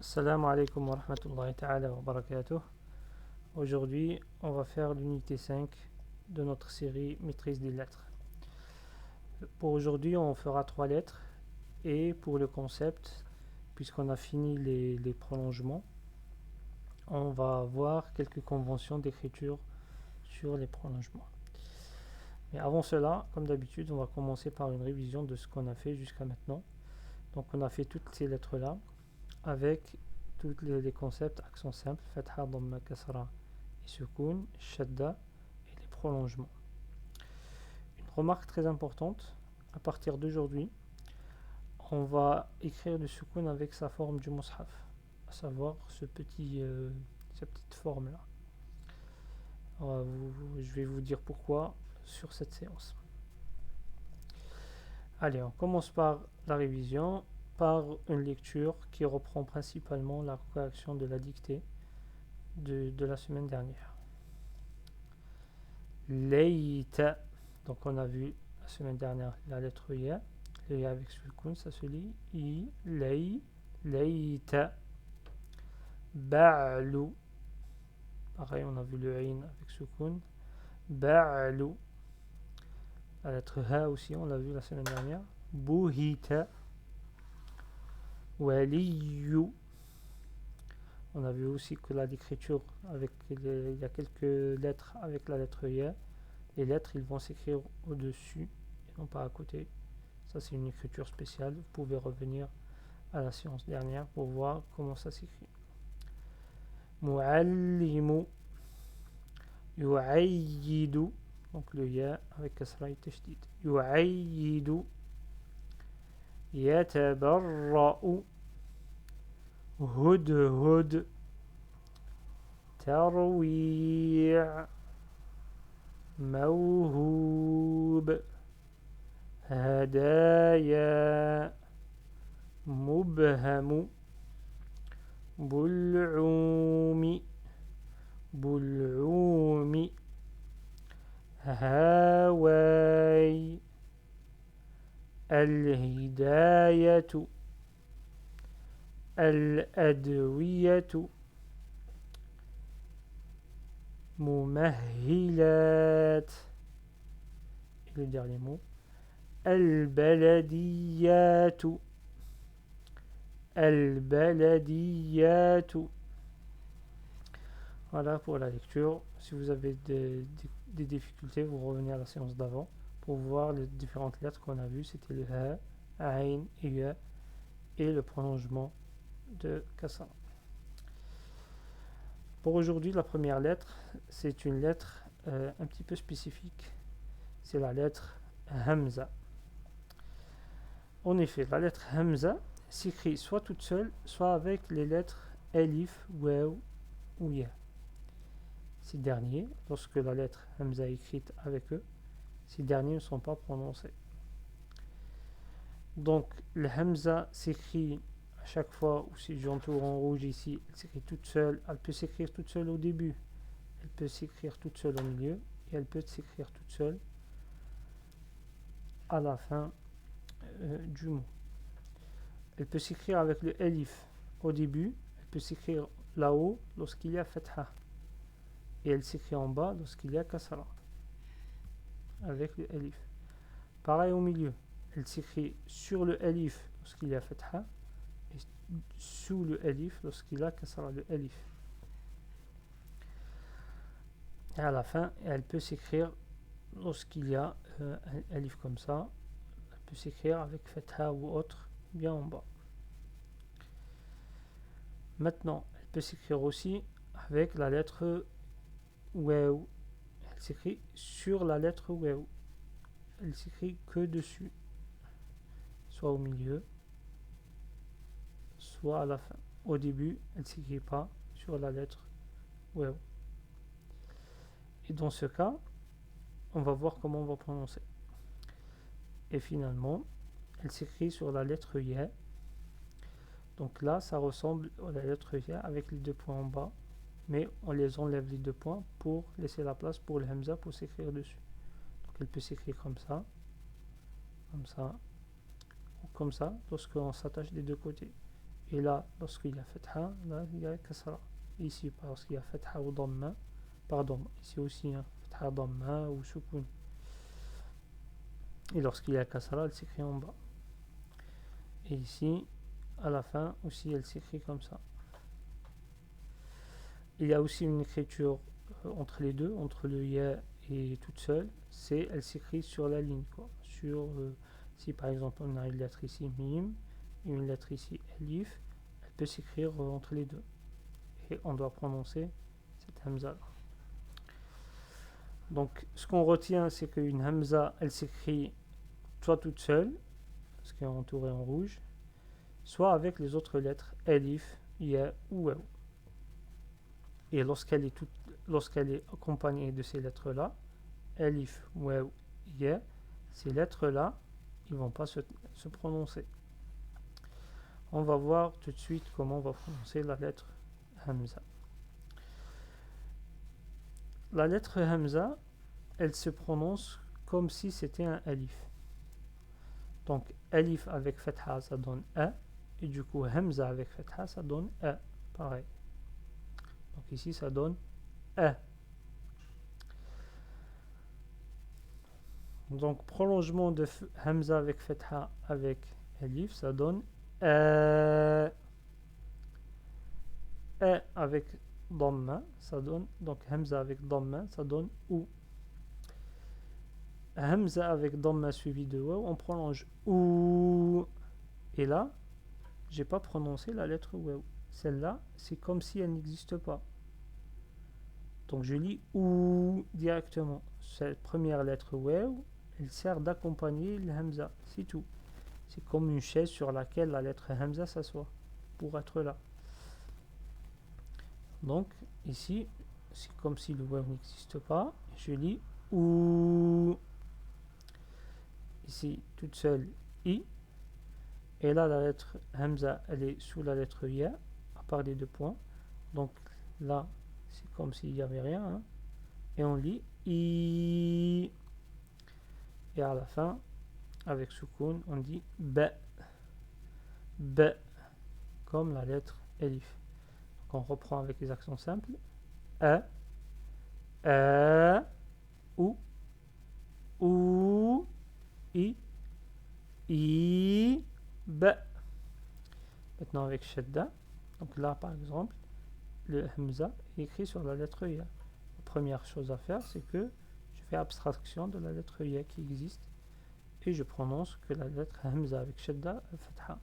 Assalamu alaikum wa rahmatullahi ta'ala wa barakatuh. Aujourd'hui, on va faire l'unité 5 de notre série Maîtrise des lettres. Pour aujourd'hui, on fera 3 lettres. Et pour le concept, puisqu'on a fini les prolongements, on va voir quelques conventions d'écriture sur les prolongements. Mais avant cela, comme d'habitude, on va commencer par une révision de ce qu'on a fait jusqu'à maintenant. Donc on a fait toutes ces lettres-là avec tous les concepts, accent simple, fatha, dhamma, kasra et sukoun, shadda et les prolongements. Une remarque très importante, à partir d'aujourd'hui, on va écrire le sukoun avec sa forme du mushaf, à savoir cette petite forme-là. Je vais vous dire pourquoi sur cette séance. Allez, on commence par la révision, par une lecture qui reprend principalement la correction de la dictée de la semaine dernière. Layta, donc on a vu la semaine dernière la lettre ya, le ya avec sukoun, ça se lit i, lay, layta. Ba'lu, pareil, on a vu le ain avec sukoun, ba'lu. La lettre ha aussi, on l'a vu la semaine dernière. Buhita. Waliyu. On a vu aussi que l'écriture, il y a quelques lettres avec la lettre ya. Les lettres, ils vont s'écrire au-dessus et non pas à côté. Ça, c'est une écriture spéciale. Vous pouvez revenir à la séance dernière pour voir comment ça s'écrit. Mu'allimu. Yu'ayyidu. Donc le ya avec kasra et tashdid. Yu'ayyidu. Yatabarra'u. Hudhud. Tarwi'. موهوب هدايا مبهم بلعوم هاواي الهداية الأدوية ممهلات et le dernier mot البلديات voilà pour la lecture. Si vous avez des difficultés, vous revenez à la séance d'avant pour voir les différentes lettres qu'on a vues. C'était le ha, ain et ya et le prolongement de kasra. Pour aujourd'hui, la première lettre, c'est une lettre un petit peu spécifique. C'est la lettre Hamza. En effet, la lettre Hamza s'écrit soit toute seule, soit avec les lettres Elif, Waw ou Ya. Ces derniers, lorsque la lettre Hamza est écrite avec eux, ces derniers ne sont pas prononcés. Donc, le Hamza s'écrit à chaque fois, ou si j'entoure en rouge ici, elle s'écrit toute seule. Elle peut s'écrire toute seule au début, elle peut s'écrire toute seule au milieu, et elle peut s'écrire toute seule à la fin du mot. Elle peut s'écrire avec le elif au début, elle peut s'écrire là-haut lorsqu'il y a fatha, et elle s'écrit en bas lorsqu'il y a kasra avec le elif. Pareil au milieu, elle s'écrit sur le elif lorsqu'il y a fatha et sous le elif lorsqu'il y a kasra, le elif. Et à la fin, elle peut s'écrire lorsqu'il y a un elif comme ça, elle peut s'écrire avec fatha ou autre bien en bas. Maintenant, elle peut s'écrire aussi avec la lettre Waw. Elle s'écrit sur la lettre Waw. Elle s'écrit que dessus, soit au milieu, soit à la fin. Au début, elle ne s'écrit pas sur la lettre Waw. Et dans ce cas, on va voir comment on va prononcer. Et finalement, elle s'écrit sur la lettre Ya. Donc là, ça ressemble à la lettre Ya avec les deux points en bas, mais on les enlève les deux points pour laisser la place pour le Hamza pour s'écrire dessus. Donc elle peut s'écrire comme ça, ou comme ça, lorsqu'on s'attache des deux côtés. Et là, lorsqu'il y a fatha, là, il y a kasra. Ici, lorsqu'il y a fatha ou dhamma, pardon, ici aussi, hein, fatha, dhamma ou sukun. Et lorsqu'il y a kasra, elle s'écrit en bas. Et ici, à la fin, aussi, elle s'écrit comme ça. Il y a aussi une écriture entre les deux, entre le ya et toute seule. C'est, elle s'écrit sur la ligne, quoi. Sur, si par exemple on a une lettre ici mim, et une lettre ici alif, elle peut s'écrire entre les deux. Et on doit prononcer cette hamza. Donc, ce qu'on retient, c'est qu'une hamza, elle s'écrit soit toute seule, parce qu'elle est entourée en rouge, soit avec les autres lettres alif, ya ou waw. Et lorsqu'elle est accompagnée de ces lettres-là, alif, waw, ya, ces lettres-là, ils ne vont pas se prononcer. On va voir tout de suite comment on va prononcer la lettre hamza. La lettre hamza, elle se prononce comme si c'était un alif. Donc alif avec fatha, ça donne a, et du coup hamza avec fatha, ça donne a, pareil. Donc ici, ça donne a. Donc prolongement de hamza avec fatha avec alif, ça donne a. A avec dhamma, ça donne, donc hamza avec dhamma, ça donne ou. Hamza avec dhamma suivi de waw, on prolonge ou. Et là, j'ai pas prononcé la lettre waw. Celle-là, c'est comme si elle n'existe pas. Donc je lis ou directement. Cette première lettre waw, elle sert d'accompagner le hamza, c'est tout. C'est comme une chaise sur laquelle la lettre hamza s'assoit pour être là. Donc ici, c'est comme si le waw n'existe pas. Je lis ou. Ici, toute seule, i. Et là, la lettre hamza, elle est sous la lettre ya, à part des deux points. Donc là, c'est comme s'il n'y avait rien. Hein. Et on lit i. Et à la fin, avec sukun, on dit ba. Ba. Comme la lettre elif. Donc on reprend avec les accents simples. A. Ou. I. Ba. Maintenant avec shadda. Donc là, par exemple, le hamza est écrit sur la lettre ya. La première chose à faire, c'est que je fais abstraction de la lettre ya qui existe et je prononce que la lettre hamza avec shadda fatha.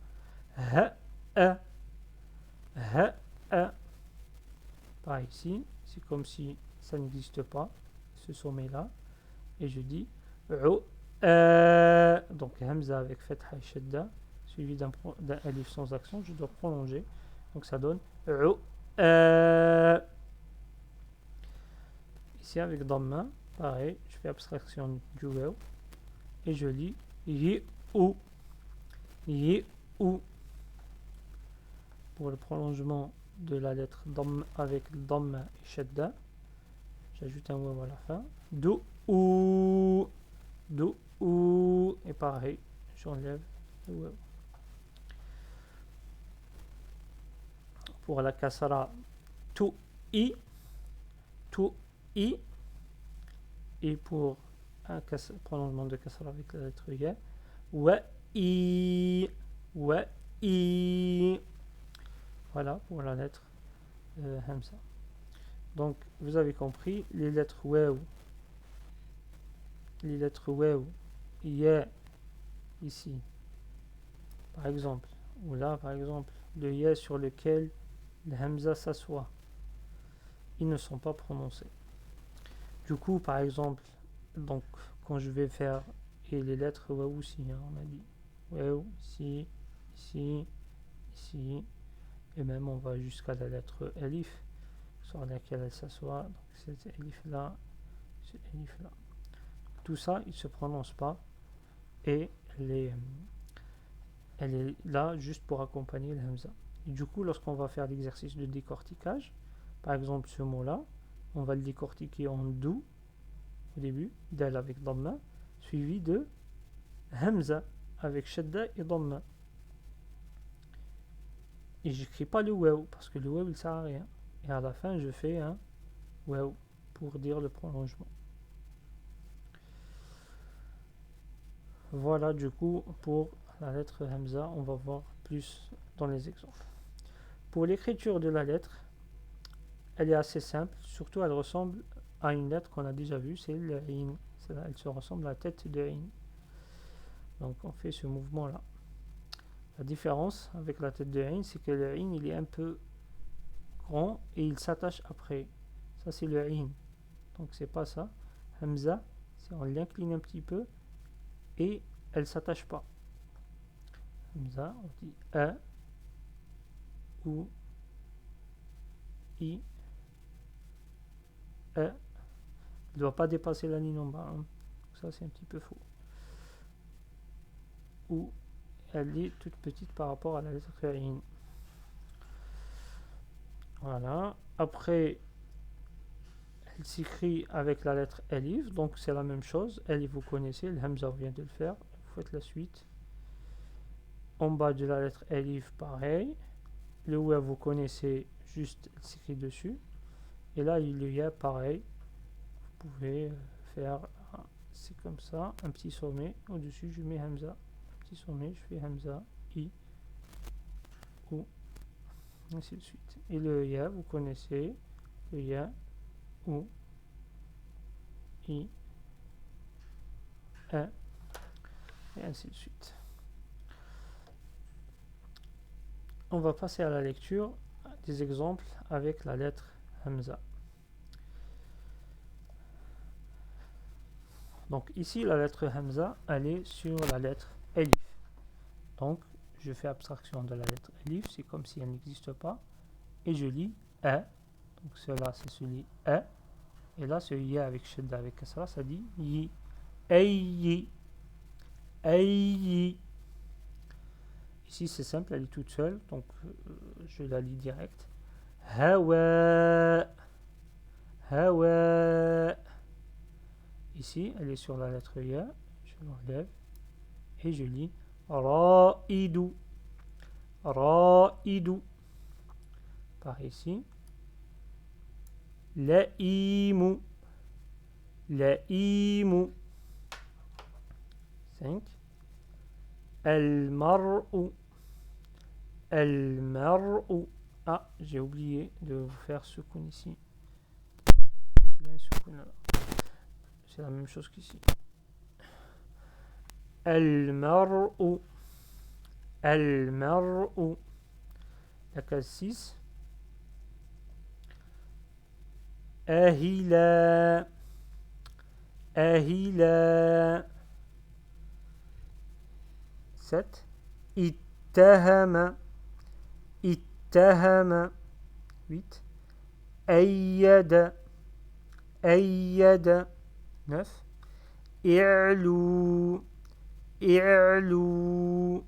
Ha, a. Ha, a. Par ici, c'est comme si ça n'existe pas, ce sommet-là. Et je dis donc hamza avec fatha et shadda, suivi d'un alif sans accent, je dois prolonger. Donc ça donne ici avec dhamma, pareil, je fais abstraction du waw et je lis yi ou. Pour le prolongement de la lettre dhamm avec dhamma et shadda, j'ajoute un waw à la fin. Do ou. Et pareil, j'enlève le waw. Pour la kasra, tu i. Et pour un prolongement de kasra avec la lettre ya, wa i. Voilà pour la lettre hamza. Donc vous avez compris, les lettres waw, ya ici par exemple, ou là par exemple, le ya sur lequel le hamza s'assoit, ils ne sont pas prononcés. Du coup, par exemple, donc quand je vais faire, et les lettres waw aussi, hein, on a dit waw ici, et même on va jusqu'à la lettre alif sur laquelle elle s'assoit. Donc cet alif là, tout ça, il ne se prononce pas et elle est là juste pour accompagner le hamza. Et du coup, lorsqu'on va faire l'exercice de décortiquage, par exemple ce mot-là, on va le décortiquer en dou au début, dal avec dhamma, suivi de hamza avec shadda et dhamma. et j'écris pas le waouh parce que le waouh il sert à rien. Et à la fin, je fais un waouh pour dire le prolongement. Voilà du coup pour la lettre Hamza, on va voir plus dans les exemples. Pour l'écriture de la lettre, elle est assez simple, surtout elle ressemble à une lettre qu'on a déjà vue, c'est le In. Elle se ressemble à la tête de In. Donc on fait ce mouvement là. La différence avec la tête de In, c'est que le In il est un peu grand et il s'attache après. Ça c'est le In. Donc c'est pas ça. Hamza, c'est on l'incline un petit peu et elle s'attache pas. Hamza, on dit A ou I. E. Il ne doit pas dépasser la ligne en bas. Hein. Ça c'est un petit peu faux. Ou elle est toute petite par rapport à la lettre In. Voilà. Après, elle s'écrit avec la lettre Elif, donc c'est la même chose. Elif, vous connaissez, le Hamza vient de le faire. Vous faites la suite. En bas de la lettre Elif, pareil. Le Wav, vous connaissez, juste elle s'écrit dessus. Et là, il y a pareil. Vous pouvez faire, c'est comme ça, un petit sommet. Au-dessus, je mets Hamza. Un petit sommet, je fais Hamza, I, ou, ainsi de suite. Et le Ya, vous connaissez, le Ya, ou, I, E, et ainsi de suite. On va passer à la lecture des exemples avec la lettre Hamza. Donc ici, la lettre Hamza, elle est sur la lettre Elif. Donc, je fais abstraction de la lettre Elif, c'est comme si elle n'existe pas. Et je lis E. Donc cela, c'est celui E. Et là, ce Ya avec Shedda, avec Kasra, ça dit Yi. Ayyi. Ayyi. Ici, c'est simple, elle est toute seule. Donc, je la lis direct. Hawa. Hawa. Ici, elle est sur la lettre Ya. Je l'enlève. Et je lis Ra'idu. Ra'idu. Par ici. La'imu. La'imu. 5. Al-mar'u. Al-mar'u. Ah, j'ai oublié de vous faire soukoun ici. Il y a un soukoun là. C'est la même chose qu'ici. Al-mar'u. Al-mar'u. La case 6. Ahila. Ahila. 7. Ittahama. Ittahama. 8. Ayyada. Ayyada. 9. I'lu. I'lu.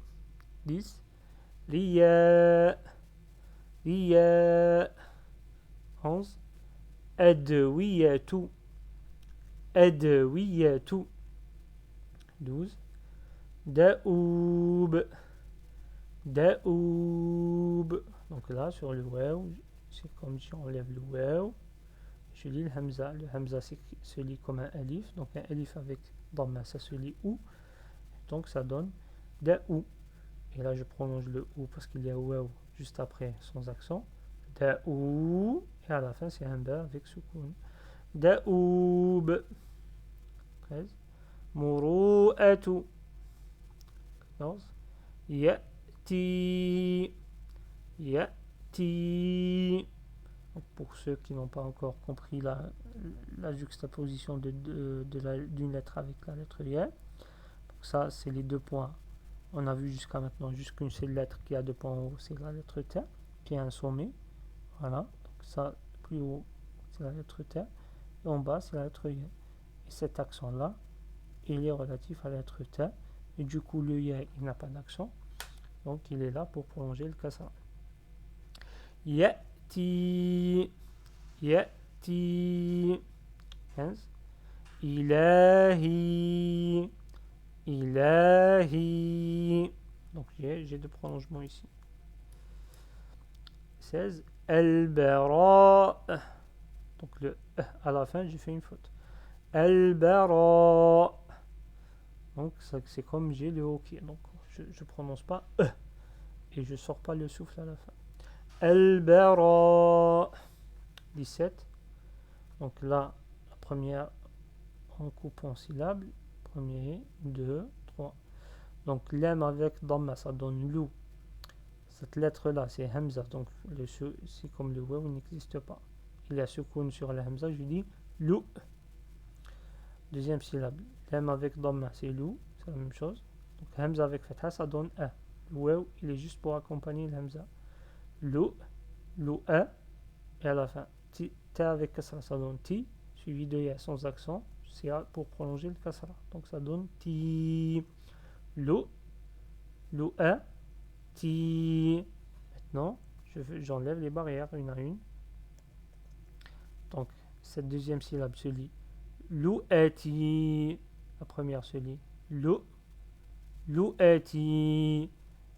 10. Riya. Riya. 11. Adwiyatu. Adwiyatu. 12. Daoub. Daoub. Donc là, sur le waw, c'est comme si on enlève le waw. Je lis le hamza. Le hamza se lit comme un alif. Donc un alif avec dhamma, ça se lit ou. Donc ça donne daou. Et là, je prolonge le ou parce qu'il y a waw juste après sans accent. Daou. Et à la fin, c'est un ba avec soukoun. Daoub. 13. Muru'atu. 14. Ya'ti. Ya'ti. Pour ceux qui n'ont pas encore compris la juxtaposition d'une lettre avec la lettre Ya. Donc ça, c'est les 2 points. On a vu jusqu'à maintenant jusqu'une seule lettre qui a 2 points en haut, c'est la lettre T, qui a un sommet. Voilà. Donc ça, plus haut, c'est la lettre T. Et en bas, c'est la lettre Ya. Et cet accent-là, il est relatif à la lettre T. Et du coup, le Ya, il n'a pas d'accent. Donc, il est là pour prolonger le kasra. Ya'ti. Ya'ti. 15. Ilahi. Ilahi. Donc, j'ai 2 prolongements ici. 16. Al-bara. Donc le à la fin, j'ai fait une faute. Al-bara. Donc c'est comme j'ai le OK. Donc je ne prononce pas et je ne sors pas le souffle à la fin. Al-bara. 17. Donc là, la première en coupant syllabe. Premier, 2, 3. Donc l'em avec damma, ça donne lou. Cette lettre-là, c'est hamza. Donc c'est comme le waw n'existe pas. Il y a soukoun sur la hamza, je dis lou. Deuxième syllabe. L'em avec damma, c'est lou. C'est la même chose. Donc hamza avec fatha, ça donne a. Le waw, il est juste pour accompagner le hamza. Lou, lou a. Et à la fin, ta avec kasra, ça donne ti. Suivi de ya sans accent. C'est pour prolonger le kasra. Donc ça donne ti. Lou, lou a. Ti. Maintenant, j'enlève les barrières une à une. Donc, cette deuxième syllabe se lit lou'ati. La première se lit lou'ati.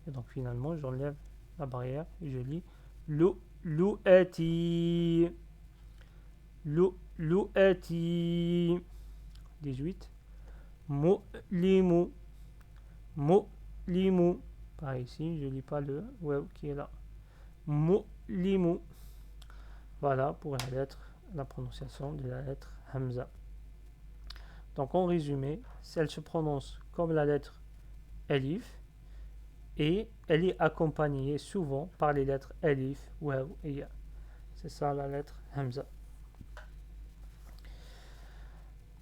Et donc, finalement, j'enlève la barrière et je lis lou'ati. Lou'ati. 18. Mu'limu. Mu'limu. Par ici, je ne lis pas le waw qui est là. Mu'limu. Voilà pour la prononciation de la lettre Hamza. Donc en résumé, elle se prononce comme la lettre Alif et elle est accompagnée souvent par les lettres Alif, Waw et Ya. C'est ça la lettre Hamza.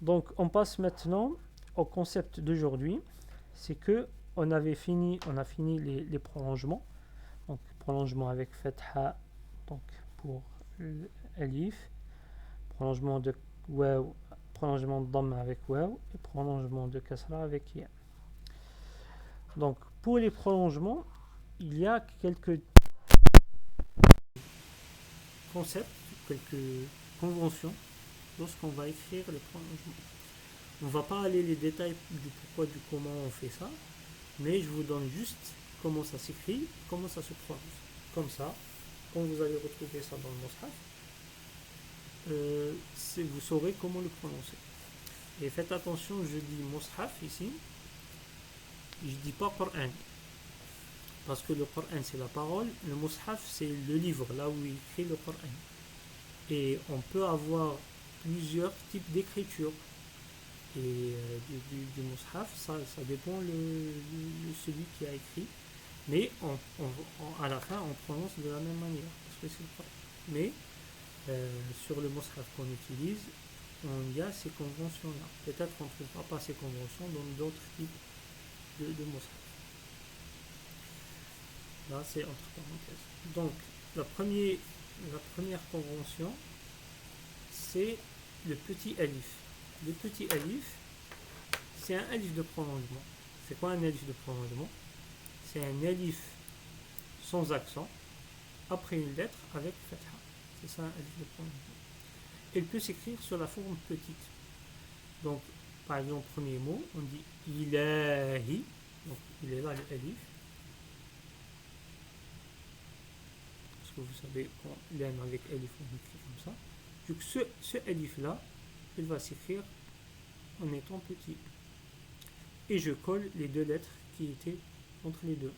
Donc on passe maintenant au concept d'aujourd'hui. C'est que on a fini les prolongements. Donc prolongement avec Fatha, donc pour Alif, prolongement de Waw, prolongement de Dhamma avec Waw et prolongement de Kasra avec Ya. Donc pour les prolongements, il y a quelques concepts, quelques conventions lorsqu'on va écrire les prolongements. On ne va pas aller les détails du pourquoi, du comment on fait ça, mais je vous donne juste comment ça s'écrit, comment ça se prononce. Comme ça, quand vous allez retrouver ça dans le Mus'haf, vous saurez comment le prononcer. Et faites attention, je dis Mus'haf ici, je ne dis pas Coran. Parce que le Coran c'est la parole, le Mus'haf c'est le livre, là où il écrit le Coran. Et on peut avoir plusieurs types d'écriture. Et du Mus'haf, ça dépend de celui qui a écrit. Mais à la fin, on prononce de la même manière. Parce que c'est le Coran. Mais sur le Mus'haf qu'on utilise, il y a ces conventions-là. Peut-être qu'on ne trouvera pas ces conventions dans d'autres types de Mus'haf. Là, c'est entre parenthèses. Donc, la première convention, c'est le petit alif. Le petit alif, c'est un alif de prolongement. C'est quoi un alif de prolongement? C'est un alif sans accent après une lettre avec fatha. C'est ça un alif de prolongement. Il peut s'écrire sur la forme petite. Donc, par exemple, premier mot, on dit ilahi. Donc, il est là le alif. Parce que vous savez, quand l'aime avec alif, on écrit comme ça. Donc, ce alif-là, il va s'écrire en étant petit. Et je colle les deux lettres qui étaient entre les deux.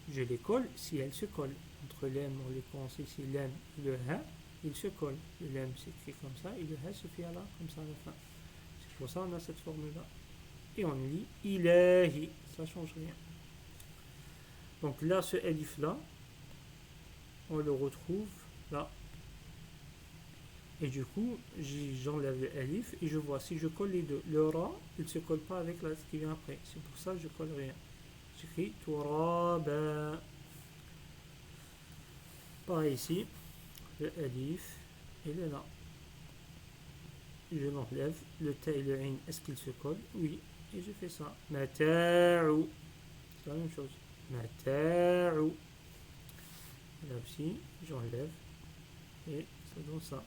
Je les colle si elles se collent. Entre l'em, on les commence ici, l'em et le ha, ils se collent. Le l'em s'écrit comme ça et le ha se fait là, comme ça à la fin. C'est pour ça qu'on a cette forme-là. Et on lit ilahi, ça ne change rien. Donc là, ce alif-là, on le retrouve là. Et du coup, j'enlève le alif et je vois si je colle les deux. Le ra, il ne se colle pas avec la lettre qui vient après. C'est pour ça que je colle rien. J'écris turaba. Pareil ici, le alif, il est là. Je l'enlève. Le ta et le ain, est-ce qu'ils se collent? Oui. Et je fais ça. Mata'u. C'est la même chose. Mata'u. Là aussi, j'enlève. Et ça donne ça.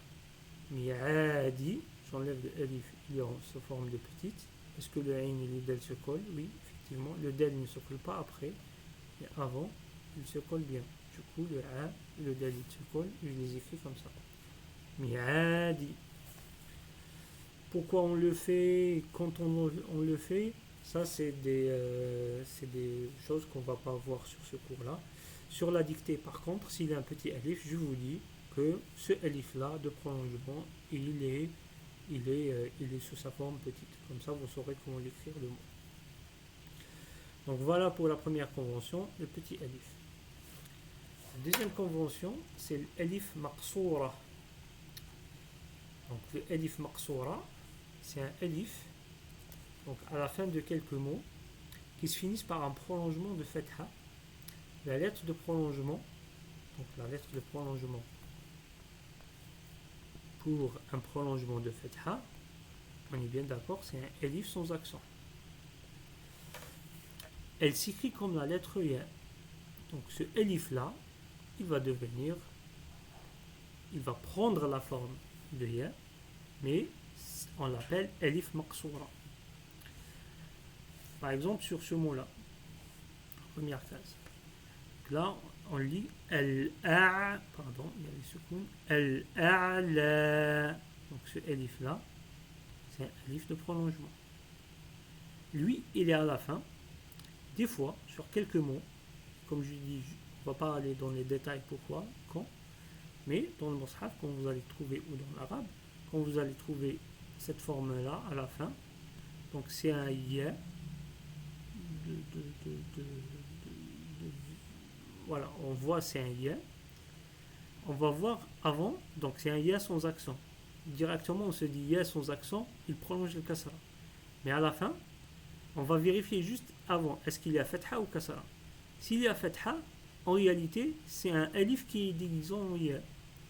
Mi'adi, j'enlève le alif, il est en forme de petite. Est-ce que le ain et le del se collent? Oui, effectivement. Le del ne se colle pas après, mais avant, il se colle bien. Du coup, le A et le Dal Sukun, je les écris comme ça. Mi'adi. Pourquoi on le fait, quand on le fait, ça c'est des choses qu'on va pas voir sur ce cours-là. Sur la dictée, par contre, s'il y a un petit alif, je vous dis que ce alif-là de prolongement, il est sous sa forme petite. Comme ça, vous saurez comment l'écrire le mot. Donc voilà pour la première convention, le petit alif. La deuxième convention, c'est l'alif maqsoura. Donc le alif maqsoura, c'est un alif, donc à la fin de quelques mots, qui se finissent par un prolongement de fatha. La lettre de prolongement, donc la lettre de prolongement pour un prolongement de fatha, on est bien d'accord, c'est un alif sans accent. Elle s'écrit comme la lettre ya. Donc ce alif là, il va prendre la forme de ya, mais on l'appelle alif maqsoura. Par exemple, sur ce mot-là, première case. Là, on lit al-a', pardon, il y a les secours, al-a'la. Donc ce alif-là, c'est un alif de prolongement. Lui, il est à la fin. Des fois, sur quelques mots, comme je dis, on ne va pas aller dans les détails pourquoi, quand, mais dans le mushaf, quand vous allez trouver, ou dans l'arabe, quand vous allez trouver cette forme-là à la fin, donc c'est un ya, voilà, on voit c'est un ya. On va voir avant, donc c'est un ya sans accent. Directement, on se dit ya sans accent, il prolonge le kasra. Mais à la fin, on va vérifier juste avant, est-ce qu'il y a fatha ou kasra. S'il y a fatha, en réalité, c'est un alif qui est déguisé en ya.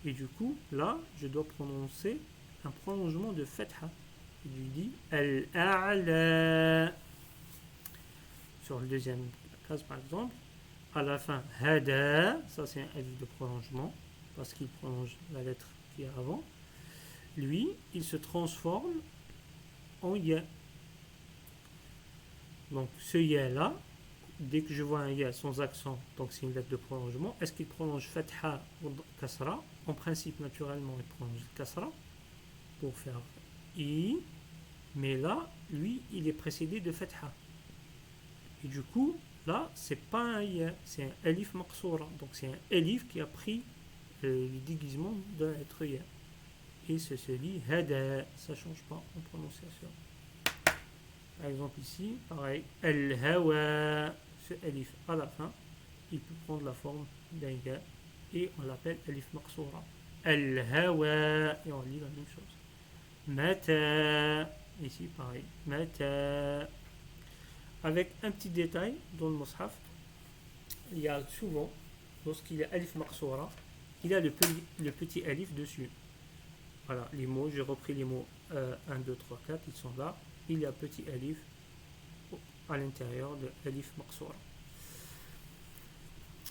Et du coup, là, je dois prononcer un prolongement de fatha. Je lui dis al-a'la. Sur le deuxième case, par exemple, à la fin, hada, ça c'est un alif de prolongement, parce qu'il prolonge la lettre qui est avant. Lui, il se transforme en ya. Donc ce ya là, dès que je vois un ya sans accent, donc c'est une lettre de prolongement, est-ce qu'il prolonge fatha ou kasra? En principe, naturellement, il prolonge kasra pour faire i, mais là, lui, il est précédé de fatha. Et du coup, là, c'est pas un ya, c'est un alif maqsoura. Donc c'est un alif qui a pris le déguisement de la lettre ya. Et ce se lit hada, ça ne change pas en prononciation. Par exemple ici, pareil, al-hawa, ce alif à la fin, il peut prendre la forme d'un ya et on l'appelle alif maqsoura. Al-hawa, et on lit la même chose. Mata, ici pareil, mata. Avec un petit détail dans le mushaf, il y a souvent, lorsqu'il y a alif maqsoura, il y a le petit alif dessus. Voilà, les mots, j'ai repris les mots 1, 2, 3, 4, ils sont là. Il y a petit alif à l'intérieur de alif maqsoura.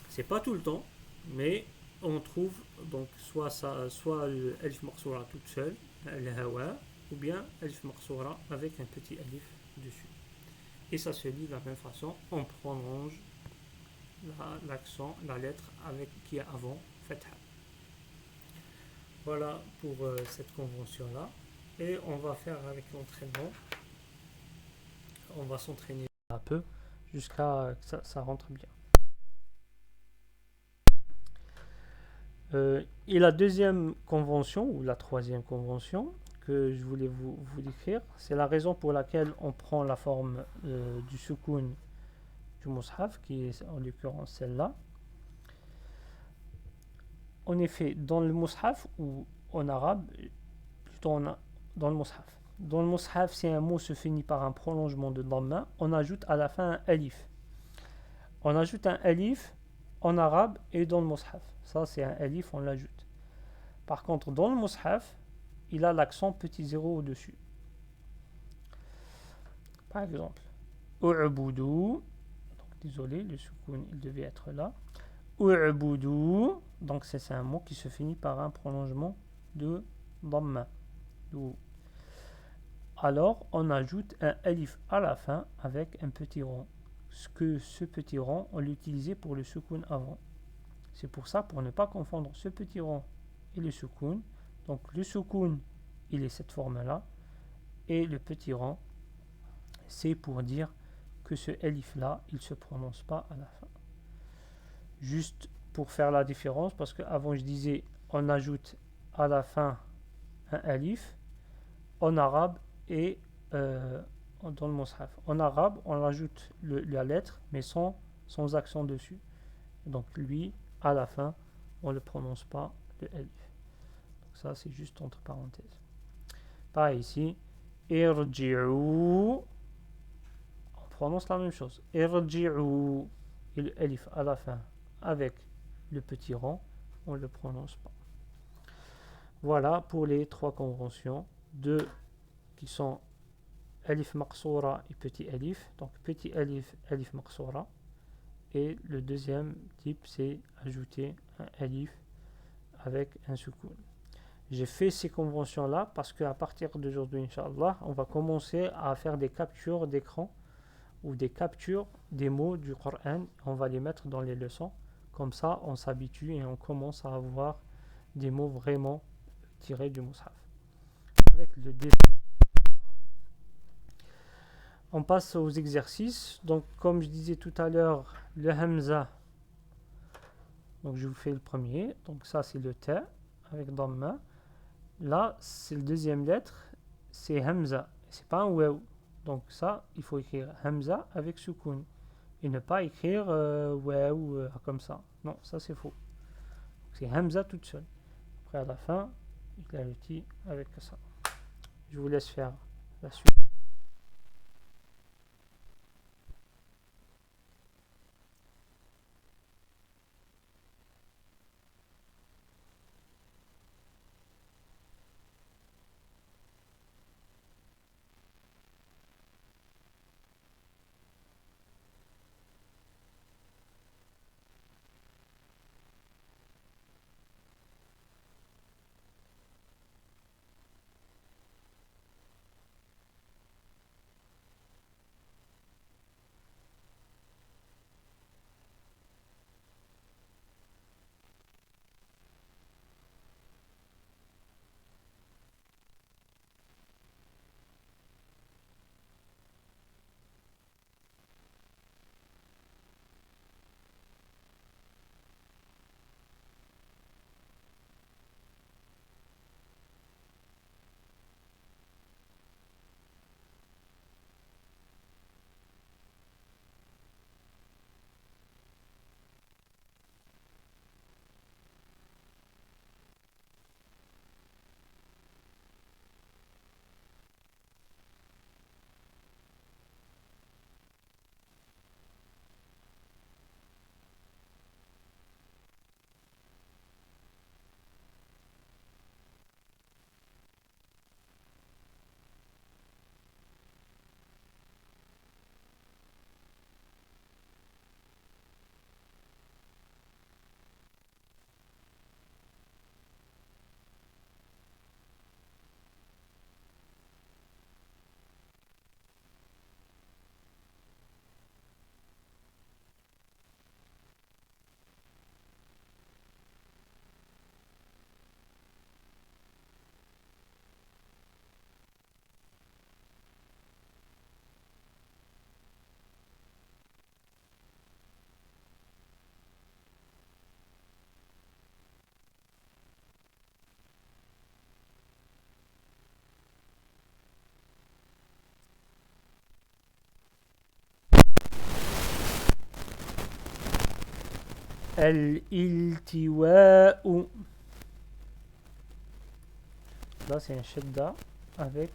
C'est pas tout le temps, mais on trouve donc soit le alif maqsoura toute seule, le hawa, ou bien alif maqsoura avec un petit alif dessus. Et ça se lit de la même façon, on prolonge l'accent, la lettre avec qui est avant fatha. Voilà pour cette convention-là. Et on va faire avec l'entraînement. On va s'entraîner un peu jusqu'à que ça rentre bien. Et la deuxième convention, ou la troisième convention, que je voulais vous décrire, c'est la raison pour laquelle on prend la forme du sukun du mushaf, qui est en l'occurrence celle-là. En effet, dans le mushaf ou en arabe, plutôt dans le mushaf. Dans le mushaf, si un mot se finit par un prolongement de dhamma, on ajoute à la fin un alif. On ajoute un alif en arabe et dans le mushaf. Ça, c'est un alif, on l'ajoute. Par contre, dans le mushaf, il a l'accent petit zéro au-dessus. Par exemple, u'budu, désolé, le soukoun, il devait être là. U'budu, donc c'est un mot qui se finit par un prolongement de dhamma. Alors, on ajoute un alif à la fin avec un petit rond. Ce petit rond, on l'utilisait pour le soukoun avant. C'est pour ça, pour ne pas confondre ce petit rond et le soukoun. Donc le soukoun, il est cette forme-là. Et le petit rond, c'est pour dire que ce elif-là, il ne se prononce pas à la fin. Juste pour faire la différence, parce qu'avant je disais, on ajoute à la fin un elif en arabe et dans le mushaf. En arabe, on ajoute la lettre, mais sans accent dessus. Donc lui, à la fin, on ne le prononce pas, le elif. Donc ça, c'est juste entre parenthèses. Pareil ici, irji'u, on prononce la même chose. Irji'u, et le elif à la fin, avec le petit rond, on ne le prononce pas. Voilà pour les trois conventions. Deux qui sont Alif Maqsoura et petit Alif. Donc petit Alif, Alif Maqsoura. Et le deuxième type, c'est ajouter un Alif avec un soukoun. J'ai fait ces conventions-là parce qu'à partir d'aujourd'hui, Inch'Allah, on va commencer à faire des captures d'écran ou des captures des mots du Coran. On va les mettre dans les leçons. Comme ça, on s'habitue et on commence à avoir des mots vraiment tirés du Mus'haf. Avec le dessin. On passe aux exercices. Donc, comme je disais tout à l'heure, le Hamza. Donc, je vous fais le premier. Donc, ça, c'est le ta avec Dhamma. Là, c'est la deuxième lettre. C'est Hamza. C'est pas un waw. Donc, ça, il faut écrire Hamza avec Soukoun. Et ne pas écrire waw comme ça. Non, ça, c'est faux. C'est Hamza toute seule. Après, à la fin, il clarifie avec ça. Je vous laisse faire la suite. Al-iltiwa'u. Là, c'est un shadda avec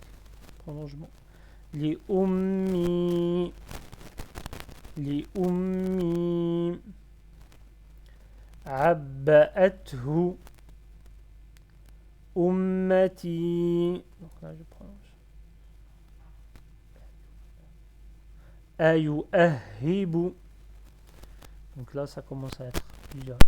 prolongement. Li ummi. Li ummi. Abba'athu. Ummati. Donc là, je prononce. Ayu'ahibu. Donc là, ça commence à être plusieurs.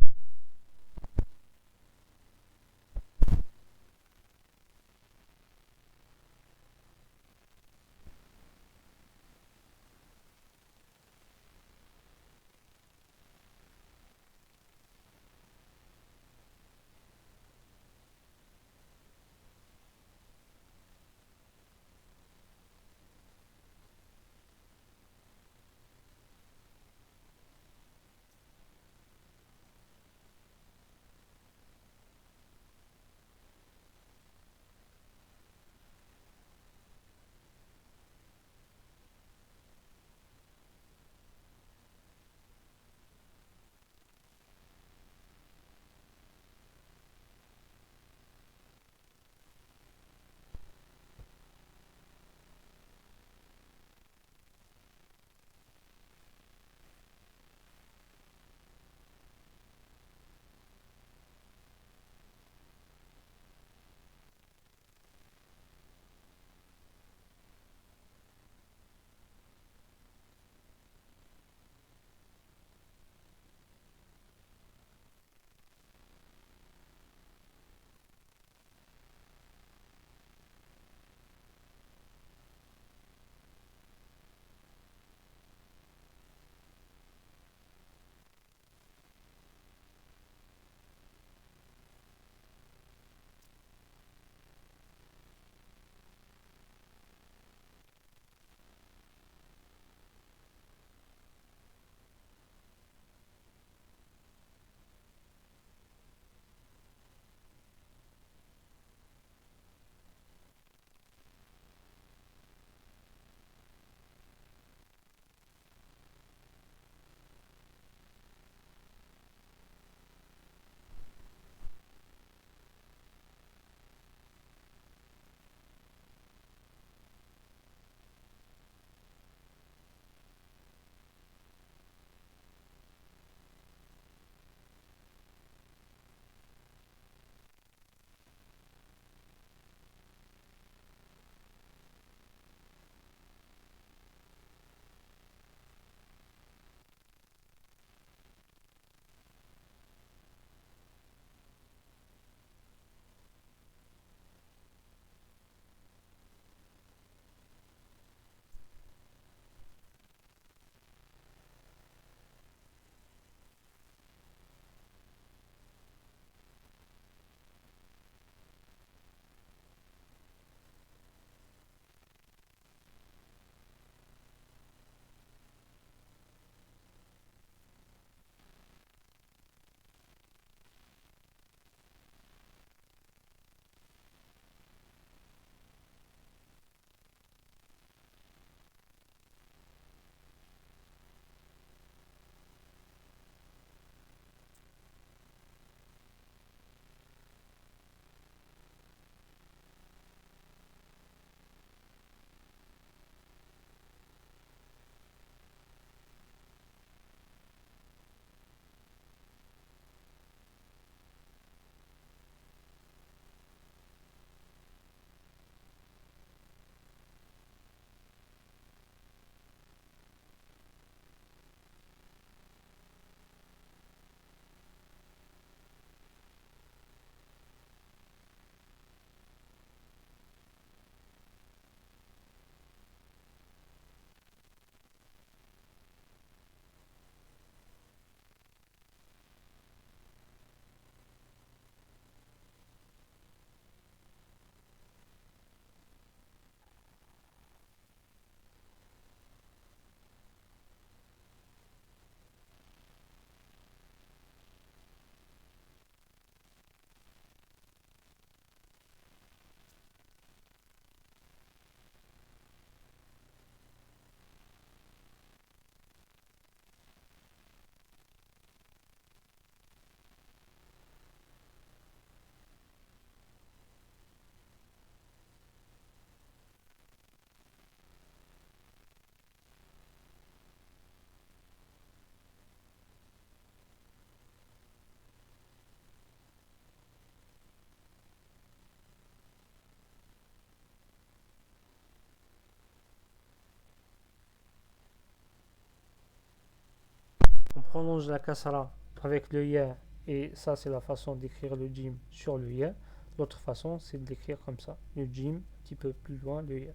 prolonge la kasra avec le ya, et ça c'est la façon d'écrire le jim sur le ya. L'autre façon c'est de l'écrire comme ça, le jim un petit peu plus loin, le ya.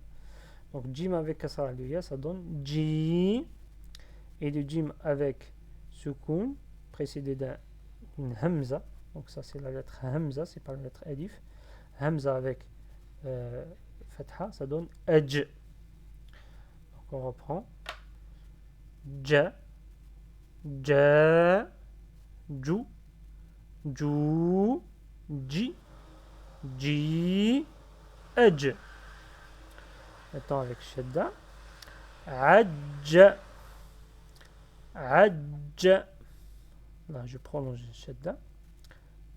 Donc jim avec kasra le ya, ça donne ji, et le jim avec sukun précédé d'une hamza. Donc ça c'est la lettre hamza, c'est pas la lettre alif. Hamza avec fatha, ça donne aj. Donc on reprend. Ja, ja, ju, ju, ji, ji, aj. Maintenant avec shadda. Ajja, ajja. Là je prolonge shadda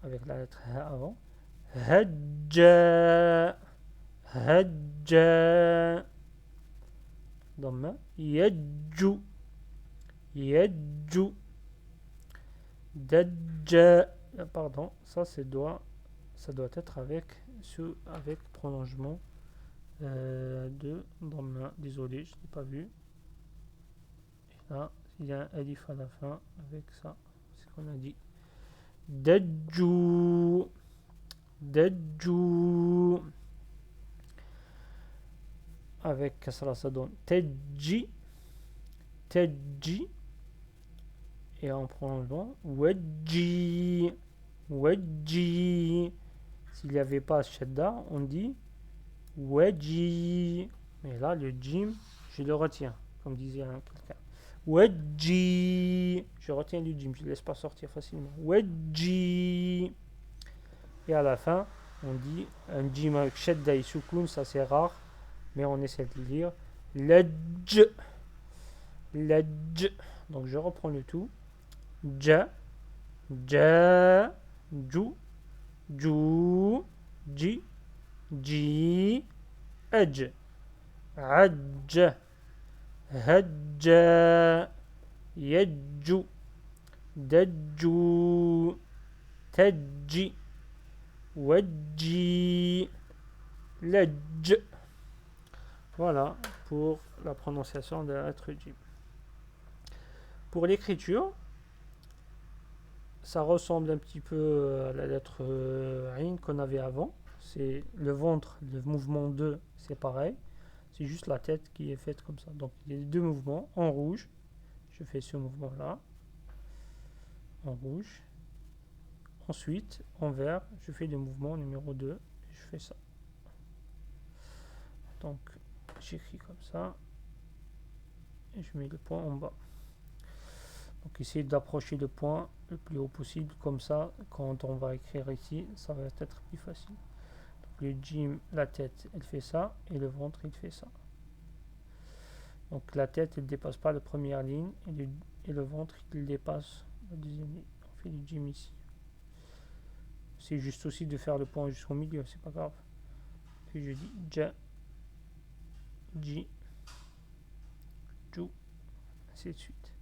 avec la lettre ha avant. Hajja, hajja. Dhamma. Yajju, yajju. Dajja. Pardon, ça doit être avec prolongement de dhamma. Désolé, je n'ai pas vu. Et là, il y a un alif à la fin avec ça. C'est ce qu'on a dit. Dajju, dajju. Avec kasra, ça donne tedji, tedji. Et en prolongeant, wedji, wedji. S'il n'y avait pas shadda, on dit wedji. Mais là, le jim, je le retiens, comme disait quelqu'un. Wedji. Je retiens le jim, je ne laisse pas sortir facilement. Wedji. Et à la fin, on dit un jim avec shadda et sukun, ça c'est rare, mais on essaie de le lire. Ledj, ledj. Donc je reprends le tout. Ja, ja, ju, ju, ji, ji, aj, ajja, hajja, yajju, dajju, tajji, wajji, lajj. Voilà pour la prononciation de la lettre J. Pour l'écriture, ça ressemble un petit peu à la lettre Ain qu'on avait avant. C'est le ventre, le mouvement 2, c'est pareil. C'est juste la tête qui est faite comme ça. Donc il y a deux mouvements. En rouge, je fais ce mouvement-là. En rouge. Ensuite, en vert, je fais le mouvement numéro 2. Et je fais ça. Donc j'écris comme ça. Et je mets le point en bas. Donc essayez d'approcher le point le plus haut possible, comme ça quand on va écrire ici ça va être plus facile. Donc le jim, la tête elle fait ça, et le ventre il fait ça. Donc la tête elle dépasse pas la première ligne, et le ventre il dépasse la deuxième ligne. On fait le jim ici. C'est juste aussi de faire le point jusqu'au milieu, c'est pas grave. Puis je dis ja, ji, ju, ainsi de suite.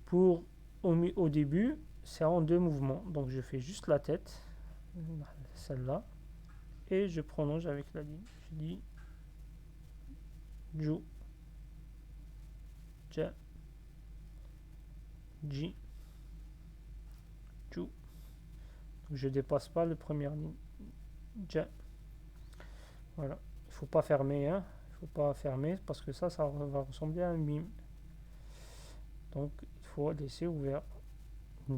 Pour au début, c'est en deux mouvements. Donc je fais juste la tête, celle-là, et je prolonge avec la ligne. Je dis ju, ja, ji, ju. Je dépasse pas la première ligne. Ja. Voilà. Il faut pas fermer, hein. Il faut pas fermer parce que ça va ressembler à un mime. Donc il faut laisser ouvert.